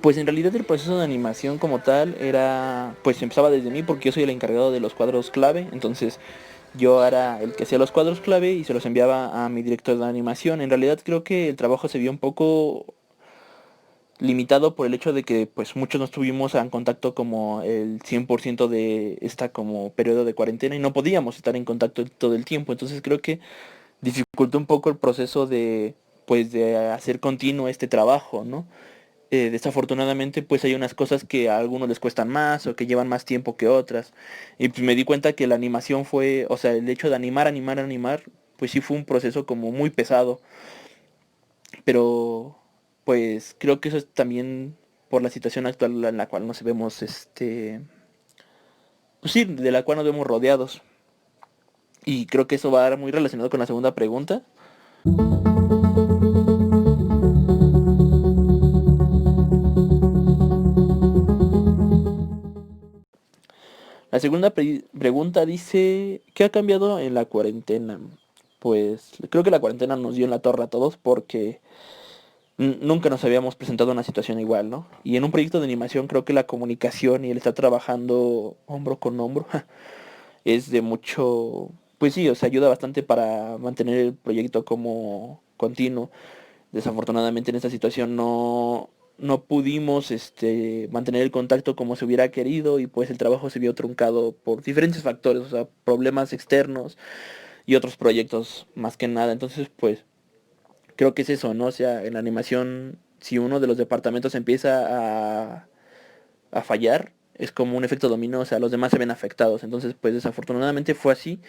Pues en realidad el proceso de animación como tal era, pues empezaba desde mí porque yo soy el encargado de los cuadros clave, entonces yo era el que hacía los cuadros clave y se los enviaba a mi director de animación. En realidad creo que el trabajo se vio un poco limitado por el hecho de que pues muchos no estuvimos en contacto como el 100% de esta como periodo de cuarentena y no podíamos estar en contacto todo el tiempo, entonces creo que dificultó un poco el proceso de pues de hacer continuo este trabajo, ¿no? Desafortunadamente pues hay unas cosas que a algunos les cuestan más o que llevan más tiempo que otras. Y pues me di cuenta que la animación fue, o sea, el hecho de animar, pues sí fue un proceso como muy pesado. Pero pues creo que eso es también por la situación actual en la cual nos vemos, pues sí, de la cual nos vemos rodeados. Y creo que eso va muy relacionado con la segunda pregunta. La segunda pregunta dice, ¿qué ha cambiado en la cuarentena? Pues creo que la cuarentena nos dio en la torre a todos porque nunca nos habíamos presentado una situación igual, ¿no? Y en un proyecto de animación creo que la comunicación y el estar trabajando hombro con hombro es de mucho, pues sí, o sea, ayuda bastante para mantener el proyecto como continuo. Desafortunadamente en esta situación no pudimos mantener el contacto como se hubiera querido y pues el trabajo se vio truncado por diferentes factores, o sea, problemas externos y otros proyectos más que nada. Entonces, pues creo que es eso, ¿no? O sea, en la animación, si uno de los departamentos empieza a fallar, es como un efecto dominó, o sea, los demás se ven afectados. Entonces, pues desafortunadamente fue así,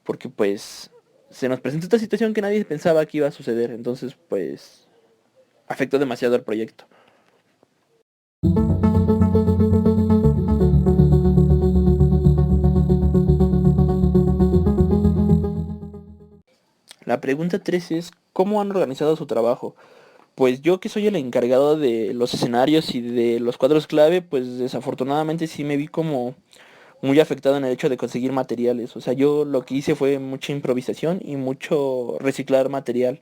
porque pues se nos presentó esta situación que nadie pensaba que iba a suceder. Entonces, pues afectó demasiado al proyecto. La pregunta 3 es, ¿cómo han organizado su trabajo? Pues yo que soy el encargado de los escenarios y de los cuadros clave, pues desafortunadamente sí me vi como muy afectado en el hecho de conseguir materiales. O sea, yo lo que hice fue mucha improvisación y mucho reciclar material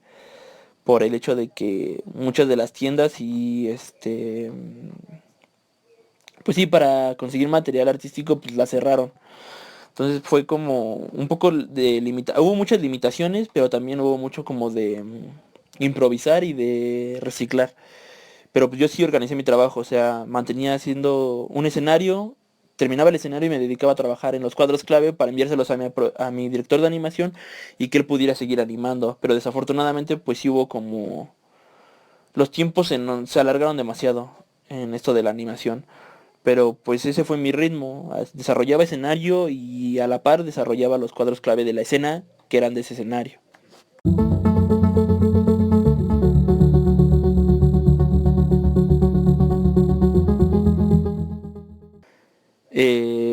por el hecho de que muchas de las tiendas y pues sí, para conseguir material artístico pues la cerraron. Entonces fue como un poco de hubo muchas limitaciones, pero también hubo mucho como de improvisar y de reciclar. Pero pues yo sí organicé mi trabajo, o sea, mantenía haciendo un escenario, terminaba el escenario y me dedicaba a trabajar en los cuadros clave para enviárselos a mi director de animación y que él pudiera seguir animando. Pero desafortunadamente pues sí hubo como los tiempos se alargaron demasiado en esto de la animación. Pero pues ese fue mi ritmo. Desarrollaba escenario y a la par desarrollaba los cuadros clave de la escena que eran de ese escenario.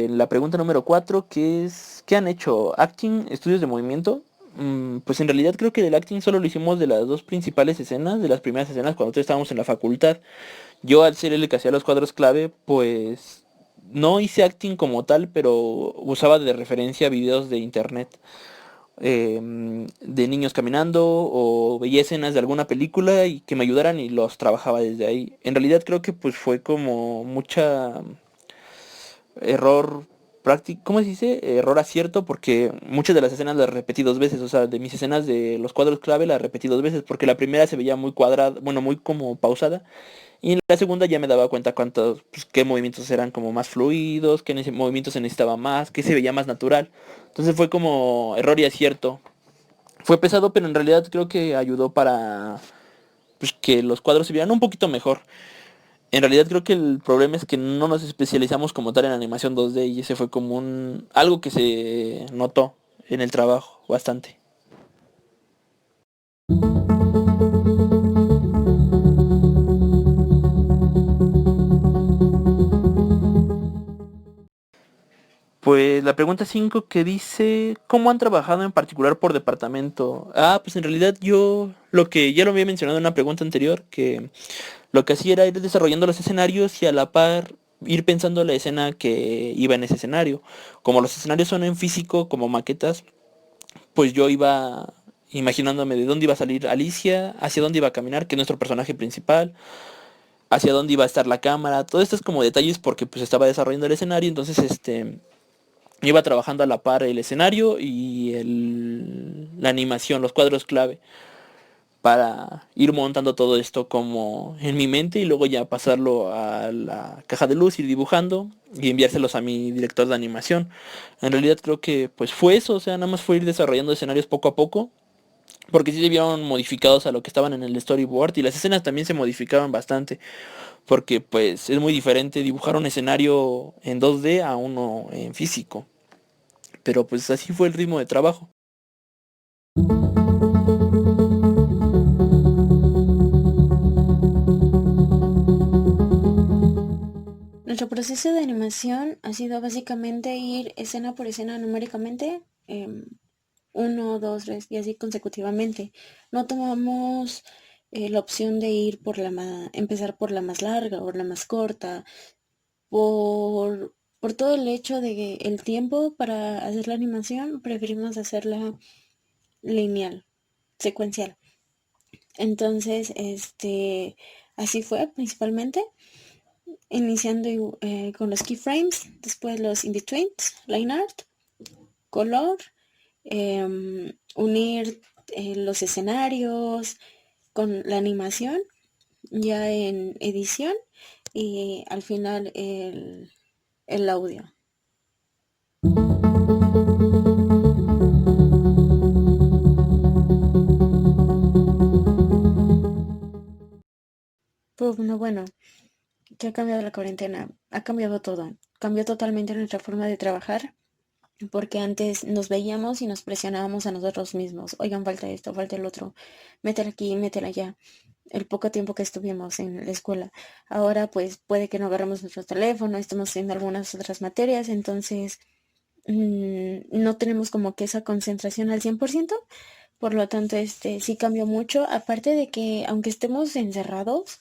La pregunta número 4, que es, ¿qué han hecho? ¿Acting, estudios de movimiento? Pues en realidad creo que el acting solo lo hicimos de las dos principales escenas, de las primeras escenas cuando nosotros estábamos en la facultad. Yo al ser el que hacía los cuadros clave, pues no hice acting como tal, pero usaba de referencia videos de internet de niños caminando o veía escenas de alguna película y que me ayudaran y los trabajaba desde ahí. En realidad creo que pues fue como mucha error práctico, ¿cómo se dice? Error acierto, porque muchas de las escenas las repetí dos veces, o sea, de mis escenas de los cuadros clave las repetí dos veces, porque la primera se veía muy cuadrada, bueno, muy como pausada, y en la segunda ya me daba cuenta cuántos, pues, qué movimientos eran como más fluidos, qué movimientos se necesitaba más, qué se veía más natural. Entonces fue como error y acierto. Fue pesado, pero en realidad creo que ayudó para pues, que los cuadros se vieran un poquito mejor. En realidad creo que el problema es que no nos especializamos como tal en animación 2D y ese fue como algo que se notó en el trabajo bastante. Pues la pregunta 5 que dice, ¿cómo han trabajado en particular por departamento? Ah, pues en realidad yo lo que ya lo había mencionado en una pregunta anterior, que lo que hacía era ir desarrollando los escenarios y a la par ir pensando la escena que iba en ese escenario. Como los escenarios son en físico, como maquetas, pues yo iba imaginándome de dónde iba a salir Alicia, hacia dónde iba a caminar, que es nuestro personaje principal, hacia dónde iba a estar la cámara, todo esto es como detalles porque pues estaba desarrollando el escenario, entonces iba trabajando a la par el escenario y la animación, los cuadros clave, para ir montando todo esto como en mi mente y luego ya pasarlo a la caja de luz, ir dibujando y enviárselos a mi director de animación. En realidad creo que pues fue eso, o sea, nada más fue ir desarrollando escenarios poco a poco, porque sí se vieron modificados a lo que estaban en el storyboard y las escenas también se modificaban bastante, porque pues es muy diferente dibujar un escenario en 2D a uno en físico. Pero pues así fue el ritmo de trabajo. Nuestro proceso de animación ha sido básicamente ir escena por escena numéricamente, 1, 2, 3 y así consecutivamente. No tomamos la opción de ir empezar por la más larga o la más corta, por todo el hecho de que el tiempo para hacer la animación preferimos hacerla lineal, secuencial. Entonces, así fue principalmente, iniciando con los keyframes, después los in-betweens, line art, color, unir los escenarios con la animación ya en edición y al final el audio. Pues bueno, ¿qué ha cambiado la cuarentena? Ha cambiado todo. Cambió totalmente nuestra forma de trabajar, porque antes nos veíamos y nos presionábamos a nosotros mismos. Oigan, falta esto, falta el otro. Métela aquí, métela allá. El poco tiempo que estuvimos en la escuela. Ahora pues puede que no agarremos nuestro teléfono, estamos haciendo algunas otras materias, entonces no tenemos como que esa concentración al 100%. Por lo tanto, sí cambió mucho. Aparte de que aunque estemos encerrados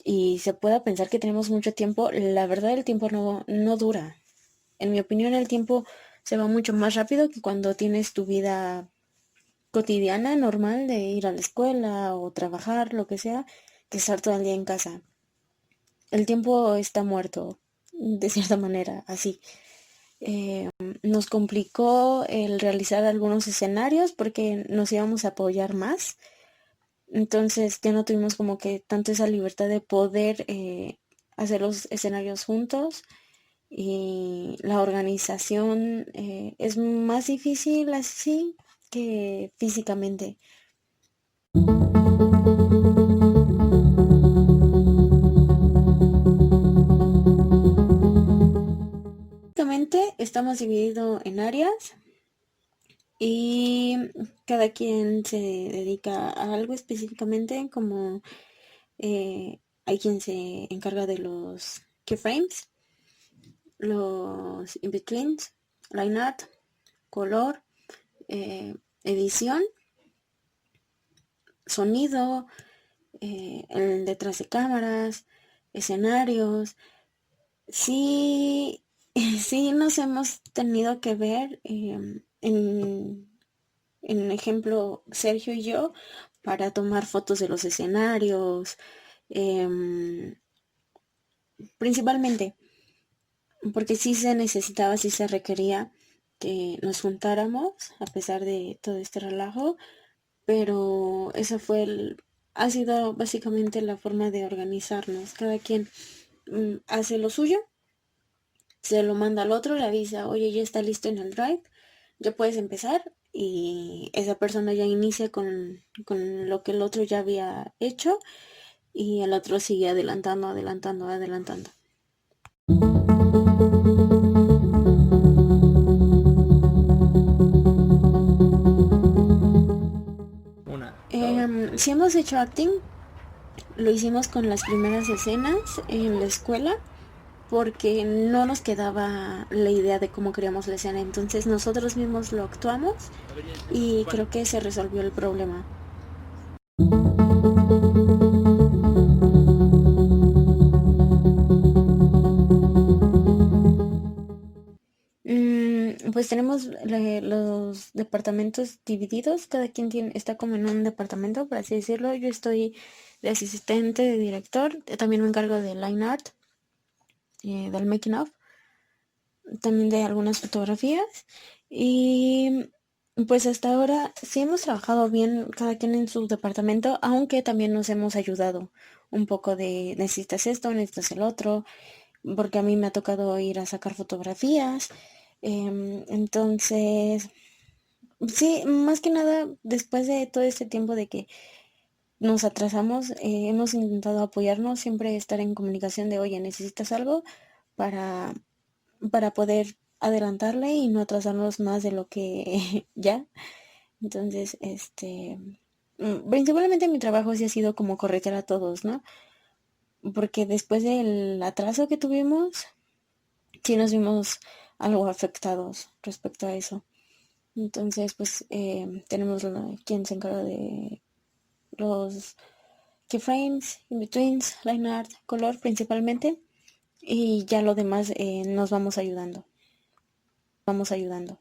y se pueda pensar que tenemos mucho tiempo, la verdad el tiempo no dura. En mi opinión, el tiempo se va mucho más rápido que cuando tienes tu vida cotidiana, normal, de ir a la escuela o trabajar, lo que sea, que estar todo el día en casa. El tiempo está muerto, de cierta manera, así. Nos complicó el realizar algunos escenarios porque nos íbamos a apoyar más. Entonces ya no tuvimos como que tanto esa libertad de poder hacer los escenarios juntos y la organización es más difícil así que físicamente. Básicamente estamos divididos en áreas y cada quien se dedica a algo específicamente, como hay quien se encarga de los keyframes, los in-betweens, line art, color, edición, sonido, el detrás de cámaras, escenarios. Sí, sí nos hemos tenido que ver en ejemplo, Sergio y yo, para tomar fotos de los escenarios, principalmente, porque sí se necesitaba, sí se requería que nos juntáramos a pesar de todo este relajo, pero esa ha sido básicamente la forma de organizarnos. Cada quien hace lo suyo, se lo manda al otro, le avisa, oye, ya está listo en el drive, ya puedes empezar, y esa persona ya inicia con lo que el otro ya había hecho y el otro sigue adelantando, adelantando, adelantando. Si hemos hecho acting, lo hicimos con las primeras escenas en la escuela porque no nos quedaba la idea de cómo queríamos la escena, entonces nosotros mismos lo actuamos y creo que se resolvió el problema. Pues tenemos los departamentos divididos, cada quien está como en un departamento, por así decirlo. Yo estoy de asistente, de director, también me encargo de line art, del making of, también de algunas fotografías. Y pues hasta ahora sí hemos trabajado bien cada quien en su departamento, aunque también nos hemos ayudado un poco de necesitas esto, necesitas el otro, porque a mí me ha tocado ir a sacar fotografías. Entonces, sí, más que nada, después de todo este tiempo de que nos atrasamos, hemos intentado apoyarnos, siempre estar en comunicación de, oye, ¿necesitas algo? Para, para poder adelantarle y no atrasarnos más de lo que ya. Entonces, principalmente mi trabajo sí ha sido como corretear a todos, ¿no? Porque después del atraso que tuvimos, sí nos vimos algo afectados respecto a eso. Entonces, pues tenemos quien se encarga de los keyframes, in-betweens, line art, color principalmente. Y ya lo demás nos vamos ayudando. Vamos ayudando.